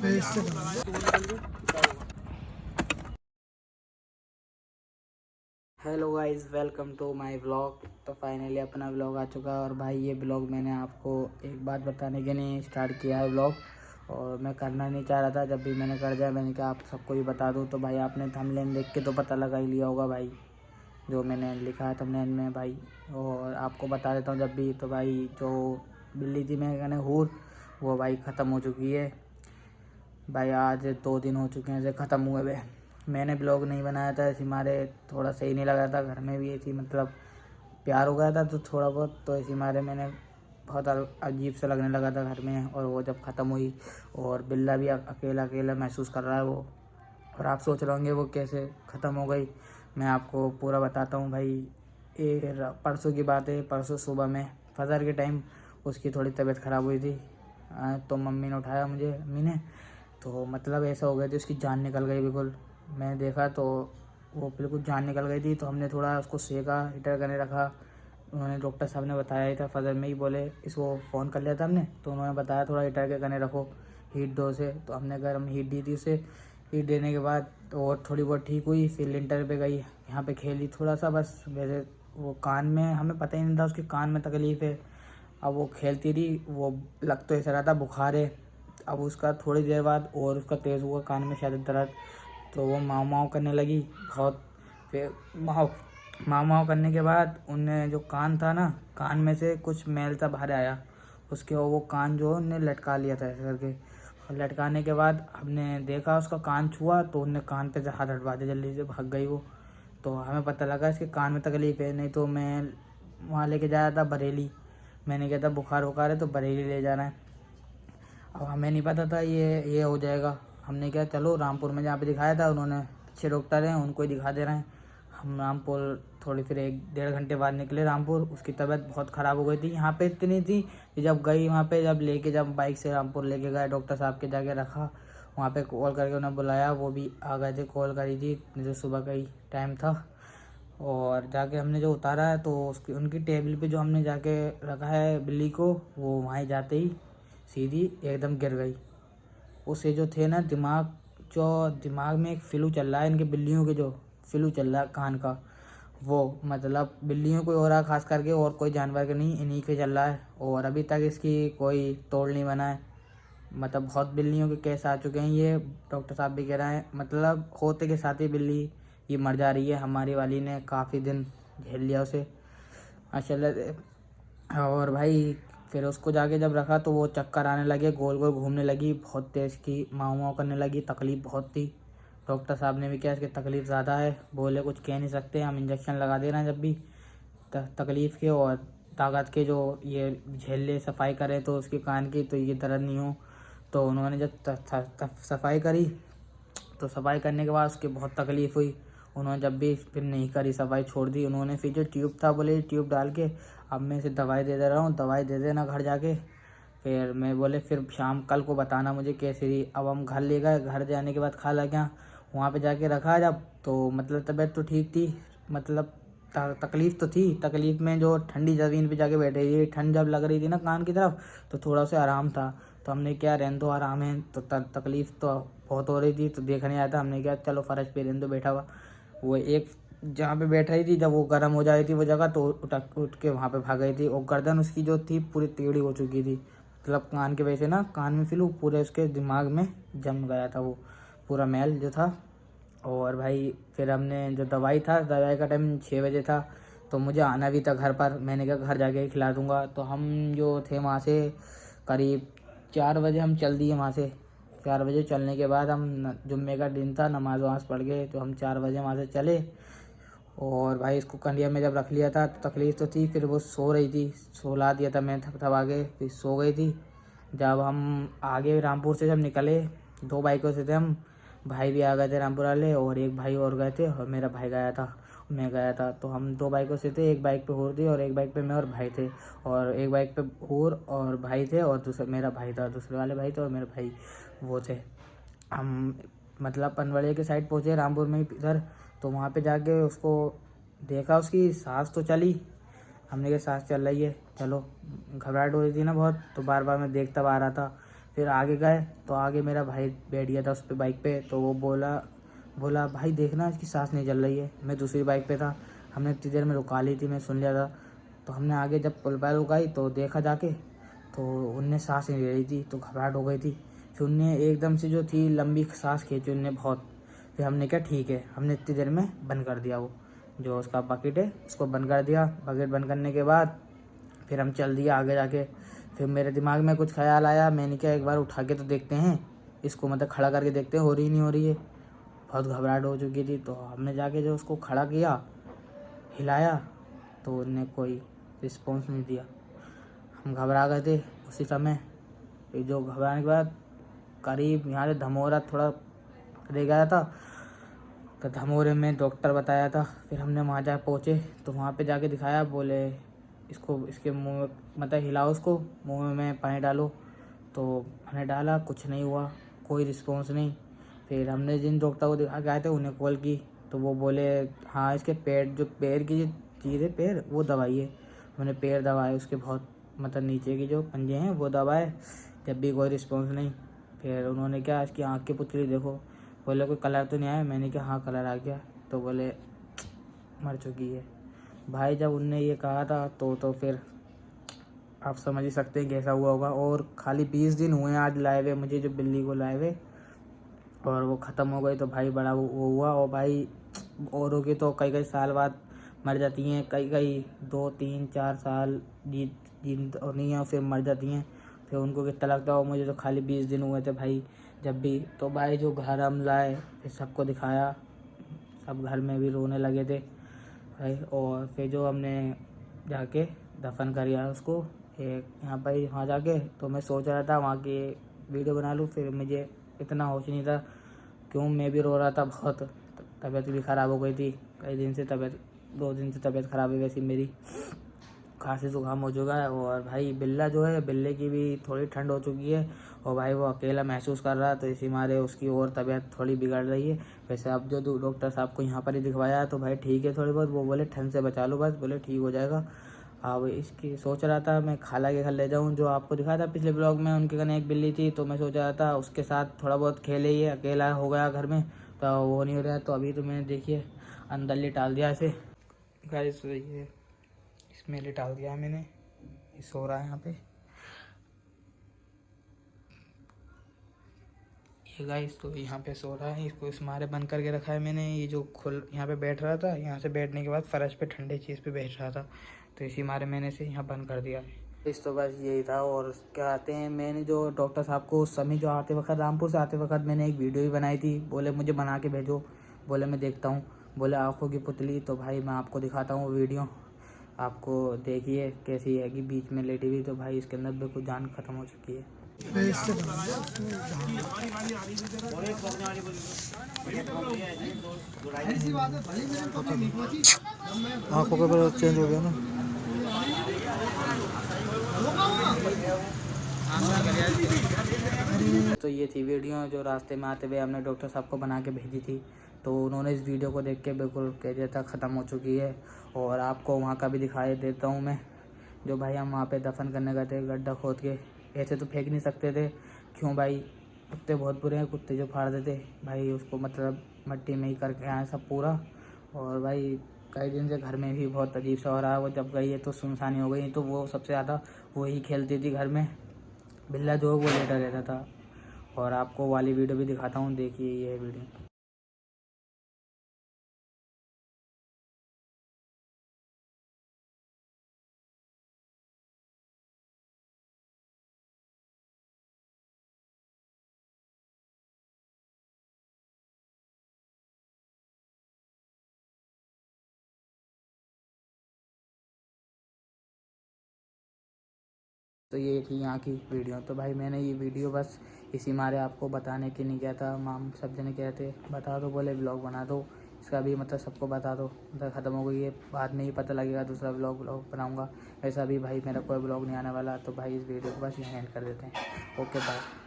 Hello guys, welcome to my vlog. तो finally अपना vlog आ चुका है। और भाई ये व्लॉग मैंने आपको एक बात बताने के लिए स्टार्ट किया है व्लॉग, और मैं करना नहीं चाह रहा था। जब भी मैंने कर दिया, मैंने कहा आप सबको ही बता दूं। तो भाई आपने थंबनेल देख के तो पता लगा ही लिया होगा भाई, जो मैंने लिखा है थंबनेल में भाई। और आपको बता देता हूँ जब भी, तो भाई जो बिल्ली थी मैं कहने हूर, वो भाई ख़त्म हो चुकी है भाई। आज 2 दिन हो चुके हैं इसे ख़त्म हुए हुए। मैंने ब्लॉग नहीं बनाया था, ऐसे हमारे थोड़ा सही नहीं लगा था, घर में भी ऐसी मतलब प्यार हो गया था तो थोड़ा बहुत, तो ऐसे हमारे मैंने बहुत अजीब सा लगने लगा था घर में। और वो जब ख़त्म हुई, और बिल्ला भी अकेला अकेला महसूस कर रहा है वो। और आप सोच रहे होंगे वो कैसे ख़त्म हो गई, मैं आपको पूरा बताता हूँ भाई। परसों की बात है, परसों सुबह में फजर के टाइम उसकी थोड़ी तबीयत ख़राब हुई थी। तो मम्मी ने उठाया मुझे, अम्मी ने, तो मतलब ऐसा हो गया था उसकी जान निकल गई बिल्कुल। मैंने देखा तो वो बिल्कुल जान निकल गई थी। तो हमने थोड़ा उसको सेका, हीटर करने रखा। उन्होंने डॉक्टर साहब ने बताया ही था, फजर में ही बोले, इसको फ़ोन कर लिया था हमने, तो उन्होंने बताया थोड़ा हीटर के करने रखो, हीट दो से। तो हमने गर्म हीट दी थी उसे। हीट देने के बाद तो और थोड़ी बहुत ठीक हुई। फिर लिंटर पे गई, यहाँ पे खेली थोड़ा सा बस। वैसे वो कान में, हमें पता ही नहीं था उसके कान में तकलीफ़ है। अब वो खेलती रही, वो लग तो ऐसा रहा था बुखार है। अब उसका थोड़ी देर बाद और उसका तेज़ हुआ कान में शायद दर्द, तो वो माऊ माऊ करने लगी बहुत। फिर माऊ माऊ करने के बाद उनने जो कान था ना, कान में से कुछ मैल सा बाहर आया उसके, और वो कान जो उनने लटका लिया था ऐसे करके। और लटकाने के बाद हमने देखा, उसका कान छुआ तो उनने कान पे से हाथ हटवा दिया, जल्दी से भाग गई वो। तो हमें पता लगा इसके कान में तकलीफ़ है। नहीं तो मैं वहाँ लेके जा रहा था बरेली, मैंने कहा था बुखार वुखार है तो बरेली ले जाना है। अब हमें नहीं पता था ये हो जाएगा। हमने कहा चलो रामपुर में जहाँ पे दिखाया था, उन्होंने अच्छे डॉक्टर हैं, उनको ही दिखा दे रहे हैं। हम रामपुर थोड़ी फिर 1-1.5 घंटे बाद निकले रामपुर। उसकी तबीयत बहुत ख़राब हो गई थी। यहाँ पे इतनी थी कि जब गई वहाँ पे, जब बाइक से रामपुर लेके गए, डॉक्टर साहब के जाके रखा, वहाँ पे कॉल करके उन्हें बुलाया, वो भी आ गए थे, कॉल करी थी जो सुबह का ही टाइम था। और जाके हमने जो उतारा है, तो उसकी उनकी टेबल पे जो हमने जाके रखा है बिल्ली को, वो वहाँ जाते ही सीधी एकदम गिर गई। उसे जो थे ना दिमाग में एक फ्लू चल रहा है, इनके बिल्लियों के जो फ्लू चल रहा है कान का, वो मतलब बिल्लियों को हो रहा है खास करके, और कोई जानवर के नहीं, इन्हीं के चल रहा है। और अभी तक इसकी कोई तोड़ नहीं बना है। मतलब बहुत बिल्लियों के केस आ चुके हैं, ये डॉक्टर साहब भी कह रहे हैं, मतलब होते के साथ ही बिल्ली ये मर जा रही है। हमारी वाली ने काफ़ी दिन झेल लिया उसे माशाल्लाह। और भाई फिर उसको जाके जब रखा तो वो चक्कर आने लगे, गोल गोल घूमने लगी, बहुत तेज़ की माऊ माऊ करने लगी, तकलीफ़ बहुत थी। डॉक्टर साहब ने भी क्या इसकी तकलीफ़ ज़्यादा है, बोले कुछ कह नहीं सकते, हम इंजेक्शन लगा दे रहे हैं जब भी तकलीफ़ के और ताकत के, जो ये झेल ले, सफाई करे तो उसके कान की, तो ये दर्द नहीं हो। तो उन्होंने जब सफाई करी, तो सफाई करने के बाद उसकी बहुत तकलीफ़ हुई। उन्होंने जब भी फिर नहीं करी, सफाई छोड़ दी उन्होंने। फिर जो ट्यूब था, बोले ट्यूब डाल के अब मैं इसे दवाई दे दे रहा हूँ, दवाई दे देना घर जाके। फिर मैं बोले फिर शाम कल को बताना मुझे कैसी रही। अब हम घर ले गए, घर जाने के बाद खाला क्या वहाँ पे जाके रखा जब, तो मतलब तबीयत तो ठीक थी, मतलब तकलीफ़ तो थी। तकलीफ़ में जो ठंडी ज़मीन पे जाके बैठे थी, ठंड जब लग रही थी ना कान की तरफ, तो थोड़ा सा आराम था। तो हमने क्या, रहने दो आराम है, तो तकलीफ़ तो बहुत हो रही थी तो देखने आया था। हमने क्या चलो फ़र्श पे रहने दो बैठा हुआ। वो एक जहाँ पे बैठ रही थी, जब वो गर्म हो जाती थी वो जगह, तो उठ के वहाँ पे भाग गई थी। और गर्दन उसकी जो थी पूरी टेढ़ी हो चुकी थी, मतलब कान के वजह से ना, कान में फ्लू पूरे उसके दिमाग में जम गया था वो पूरा मैल जो था। और भाई फिर हमने जो दवाई था, दवाई का टाइम 6 बजे था, तो मुझे आना भी था घर पर। मैंने कहा घर जाके खिला दूँगा। तो हम जो थे वहाँ से करीब 4 बजे हम चल दिए वहाँ से। 4 बजे चलने के बाद हम जुम्मे का दिन था, नमाज वमाज पढ़ के तो हम 4 बजे वहाँ से चले। और भाई इसको कंडिया में जब रख लिया था तो तकलीफ़ तो थी। फिर वो सो रही थी, सोला दिया था मैं थप थपा के, फिर सो गई थी। जब हम आगे रामपुर से जब निकले, 2 बाइकों से थे हम, भाई भी आ गए थे रामपुर वाले, और एक भाई और गए थे, और मेरा भाई गया था, मैं गया था। तो हम 2 बाइकों से थे, एक बाइक पे हूर थी और एक बाइक पे मैं और भाई थे। और एक बाइक पे हूर और भाई थे, और दूसरा मेरा भाई था, दूसरे वाले भाई थे, और मेरे भाई वो थे। हम मतलब पनवड़िया के साइड पहुँचे रामपुर में ही इधर। तो वहाँ पे जाके उसको देखा, उसकी सांस तो चली, हमने कहा सांस चल रही है चलो। घबराहट हो रही थी ना बहुत, तो बार बार मैं देखता आ रहा था। फिर आगे गए तो आगे मेरा भाई बैठ गया था उस पर बाइक पे। तो वो बोला भाई देखना इसकी सांस नहीं चल रही है। मैं दूसरी बाइक पे था, हमने इतनी देर में रुका ली थी, मैं सुन लिया था। तो हमने आगे जब पुल पर रुकाई तो देखा जाके, तो उनने सांस नहीं ले रही थी, तो घबराहट हो गई थी। फिर उनने एकदम से जो थी लंबी सांस खींची उनने बहुत। फिर हमने कहा ठीक है, हमने इतनी देर में बंद कर दिया, वो जो उसका बकेट है उसको बंद कर दिया। बकेट बंद करने के बाद फिर हम चल दिए आगे जाके। फिर मेरे दिमाग में कुछ ख्याल आया, मैंने क्या एक बार उठा के तो देखते हैं इसको, मतलब खड़ा करके देखते हैं हो रही नहीं हो रही है। बहुत घबराहट हो चुकी थी, तो हमने जाके जो उसको खड़ा किया, हिलाया, तो उनने कोई रिस्पॉन्स नहीं दिया। हम घबरा गए थे उसी समय। फिर जो घबराने के बाद करीब यहाँ से धमोरा थोड़ा रह गया था, तो धमोरे में डॉक्टर बताया था। फिर हमने वहाँ जा पहुँचे तो वहाँ पे जाके दिखाया, बोले इसको इसके मुंह में मतलब हिलाओ, उसको मुंह में पानी डालो। तो हमने डाला, कुछ नहीं हुआ, कोई रिस्पॉन्स नहीं। फिर हमने जिन डॉक्टर को दिखा के आए थे उन्हें कॉल की, तो वो बोले हाँ इसके पैर की जो चीज़ है पैर वो दबाइए। मैंने पैर दबाए उसके, बहुत मतलब नीचे की जो पंजे हैं वो दबाए, जब भी कोई रिस्पॉन्स नहीं। फिर उन्होंने क्या इसकी आँख की पुतली देखो, बोले कोई कलर तो नहीं आया। मैंने कहा हाँ कलर आ गया। तो बोले मर चुकी है। भाई जब उनने ये कहा था तो फिर आप समझ ही सकते हैं कैसा हुआ होगा। और खाली 20 दिन हुए हैं आज लाए हुए मुझे, जो बिल्ली को लाए हुए, और वो ख़त्म हो गई। तो भाई बड़ा वो हुआ। और भाई औरों की तो कई साल बाद मर जाती हैं, कई 2 3 4 साल जी और नहीं है, फिर मर जाती हैं। फिर उनको कितना लगता हो, मुझे तो खाली 20 दिन हुए थे भाई जब भी। तो भाई जो घर हम लाए फिर सबको दिखाया, सब घर में भी रोने लगे थे भाई। और फिर जो हमने जाके दफन करिया उसको एक यहाँ पर वहाँ जाके, तो मैं सोच रहा था वहाँ की वीडियो बना लूँ। फिर मुझे इतना होश नहीं था, क्यों मैं भी रो रहा था बहुत, तबीयत भी ख़राब हो गई थी कई दिन से। 2 दिन से तबीयत ख़राब है वैसी मेरी, खांसी जुकाम हो चुका है। और भाई बिल्ला जो है, बिल्ले की भी थोड़ी ठंड हो चुकी है, और भाई वो अकेला महसूस कर रहा है, तो इसी मारे उसकी और तबीयत थोड़ी बिगड़ रही है। वैसे अब जो डॉक्टर साहब को यहाँ पर ही दिखवाया है तो भाई ठीक है थोड़ी बहुत, वो बोले ठंड से बचा लो बस, बोले ठीक हो जाएगा। अब इसकी सोच रहा था मैं खाला के घर ले जाऊँ, जो आपको दिखाया था पिछले ब्लॉग में, उनके घर एक बिल्ली थी। तो मैं सोच रहा था उसके साथ थोड़ा बहुत खेले, ये अकेला हो गया घर में तो वो नहीं हो रहा है। तो अभी तो मैंने देखिए अंदर लिटाल दिया इसे, गाइस ये इसमें लिटाल दिया है मैंने, ये सो रहा है यहाँ पे। ये गाइस तो यहाँ पे सो रहा है, इसको इस मारे बंद करके रखा है मैंने। ये जो यहाँ पे बैठ रहा था, यहाँ से बैठने के बाद फर्श पे ठंडी चीज़ पे बैठ रहा था, तो इसी मारे मैंने इसे यहाँ बंद कर दिया है। इस तो बस यही था। और क्या आते हैं, मैंने जो डॉक्टर साहब को उस समय जो आते वक्त, रामपुर से आते वक्त मैंने एक वीडियो भी बनाई थी, बोले मुझे बना के भेजो, बोले मैं देखता हूँ, बोले आँखों की पुतली। तो भाई मैं आपको दिखाता हूँ वीडियो, आपको देखिए कैसी है कि बीच में लेटी हुई, तो भाई इसके अंदर बिल्कुल जान खत्म हो चुकी है। आँखों का कलर चेंज हो गया ना। तो ये थी वीडियो जो रास्ते में आते हुए हमने डॉक्टर साहब को बना के भेजी थी। तो उन्होंने इस वीडियो को देख के बिल्कुल कह दिया था ख़त्म हो चुकी है। और आपको वहाँ का भी दिखाई देता हूँ मैं, जो भाई हम वहाँ पे दफन करने गए थे गड्ढा खोद के। ऐसे तो फेंक नहीं सकते थे, क्यों भाई, कुत्ते बहुत बुरे हैं, कुत्ते जो फाड़ देते भाई उसको, मतलब मट्टी में ही करके आए सब पूरा। और भाई कई दिन से घर में भी बहुत अजीब सा हो रहा है। वो जब गई है तो सुनसानी हो गई, तो वो सबसे ज़्यादा वही खेलती थी घर में, बिल्ला जो है वो लेटा रहता था। और आपको वाली वीडियो भी दिखाता हूँ, देखिए ये वीडियो। तो ये थी यहाँ की वीडियो। तो भाई मैंने ये वीडियो बस इसी मारे आपको बताने के नहीं किया था। माम सब जने कहते बता दो, बोले ब्लॉग बना दो इसका भी, मतलब सबको बता दो, मतलब ख़त्म हो गई है, बाद में ही पता लगेगा, दूसरा ब्लॉग बनाऊँगा। ऐसा भी भाई मेरा कोई ब्लॉग नहीं आने वाला। तो भाई इस वीडियो को बस यहाँ एंड कर देते हैं। Okay bye.